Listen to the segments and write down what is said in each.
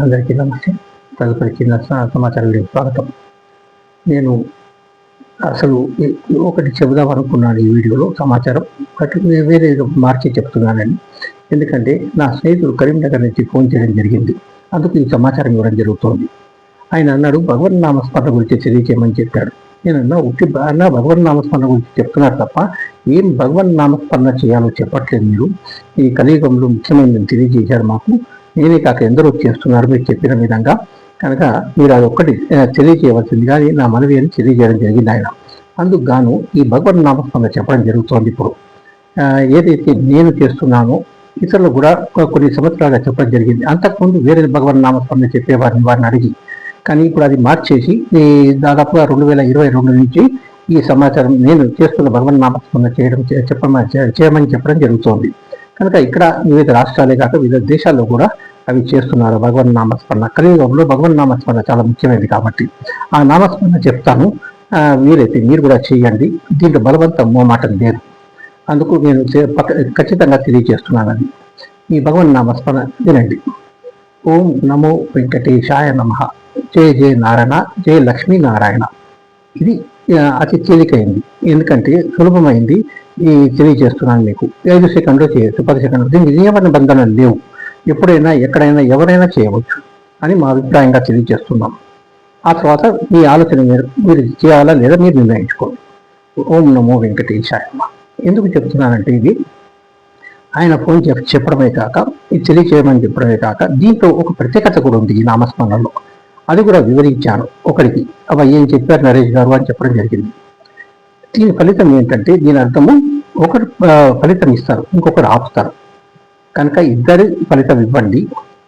అందరికీ నమస్తే. తదుపరి చిన్న సమాచారం స్వాగతం. నేను అసలు ఒకటి చెబుదాం అనుకున్నాను ఈ వీడియోలో సమాచారం, బట్ వేరే మార్చి చెప్తున్నానండి. ఎందుకంటే నా స్నేహితుడు కరీంనగర్ నుంచి ఫోన్ చేయడం జరిగింది, అందుకు ఈ సమాచారం ఇవ్వడం జరుగుతోంది. ఆయన అన్నాడు భగవన్ నామస్మరణ గురించి తెలియజేయమని చెప్పాడు. నేను అన్న భగవన్ నామస్మరణ గురించి చెప్తున్నారు తప్ప ఏం భగవన్ నామస్మరణ చేయాలో చెప్పట్లేదు. మీరు ఈ కలియుగంలో ముఖ్యమైనది తెలియజేశారు మాకు. నేనే కాక ఎందరో చేస్తున్నారు మీరు చెప్పిన విధంగా. కనుక మీరు అది ఒక్కటి తెలియజేయవలసింది కానీ నా మనవి అని తెలియజేయడం జరిగింది ఆయన. అందుకు గాను ఈ భగవన్ నామస్మరణ చెప్పడం జరుగుతోంది. ఇప్పుడు ఏదైతే నేను చేస్తున్నానో ఇతరులు కూడా కొన్ని సంవత్సరాలుగా చెప్పడం జరిగింది. అంతకుముందు వేరే భగవన్ నామస్మరణ వారిని అడిగి, కానీ ఇప్పుడు అది మార్చేసి దాదాపుగా 2022 నుంచి ఈ సమాచారం నేను చేస్తున్న భగవన్ నామస్మరణ చేయమని చెప్పడం జరుగుతోంది. కనుక ఇక్కడ వివిధ రాష్ట్రాలే కాక వివిధ దేశాల్లో కూడా అవి చేస్తున్నారు భగవన్ నామస్మరణ. కలియుగంలో భగవన్ నామస్మరణ చాలా ముఖ్యమైనది కాబట్టి ఆ నామస్మరణ చెప్తాను. వీలైతే మీరు కూడా చేయండి. దీంట్లో బలవంతం మోమాటం లేదు. అందుకు నేను ఖచ్చితంగా తెలియజేస్తున్నానని. ఈ భగవన్ నామస్మరణ వినండి. ఓం నమో వెంకటేశాయ నమః. జయ జయ నారాయణ, జయ లక్ష్మీ నారాయణ. ఇది అతి తేలికైంది, ఎందుకంటే సులభమైంది. ఈ తెలియజేస్తున్నాను మీకు. 5 సెకండ్లు చేయొచ్చు, 10 సెకండ్లు. దీనికి నియమ నిబంధనలు లేవు. ఎప్పుడైనా ఎక్కడైనా ఎవరైనా చేయవచ్చు అని మా అభిప్రాయంగా తెలియజేస్తున్నాం. ఆ తర్వాత మీ ఆలోచన మీరు చేయాలా లేదా మీరు నిర్ణయించుకోండి. ఓం నమో వెంకటేశాయ. ఎందుకు చెప్తున్నానంటే ఇది ఆయన ఫోన్ చెప్పడమే కాక ఇది తెలియజేయమని చెప్పడమే కాక దీంట్లో ఒక ప్రత్యేకత కూడా ఉంది ఈ నామస్మరణలో. అది కూడా వివరించాను ఒకరికి. అవి ఏం చెప్పారు నరేష్ గారు అని చెప్పడం జరిగింది. దీని ఫలితం ఏంటంటే దీని అర్థము ఒకరు ఫలితం ఇస్తారు, ఇంకొకరు ఆపుతారు. కనుక ఇద్దరు ఫలితం ఇవ్వండి,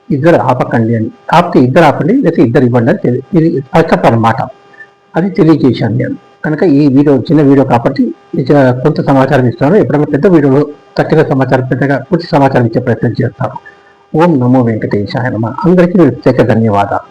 ఇద్దరు ఆపకండి అని. ఆపితే ఇద్దరు ఆపండి, లేకపోతే ఇద్దరు ఇవ్వండి అని ఇది ఫస్ట్ అన్నమాట. అది తెలియజేశాను నేను. కనుక ఈ వీడియో చిన్న వీడియో కాబట్టి కొంత సమాచారం ఇస్తాను. ఎప్పుడైనా పెద్ద వీడియోలో తక్కువ సమాచారం, పెద్దగా పూర్తి సమాచారం ఇచ్చే ప్రయత్నం చేస్తాను. ఓం నమో వెంకటేశాయ నమః. అందరికీ ప్రత్యేక ధన్యవాదాలు.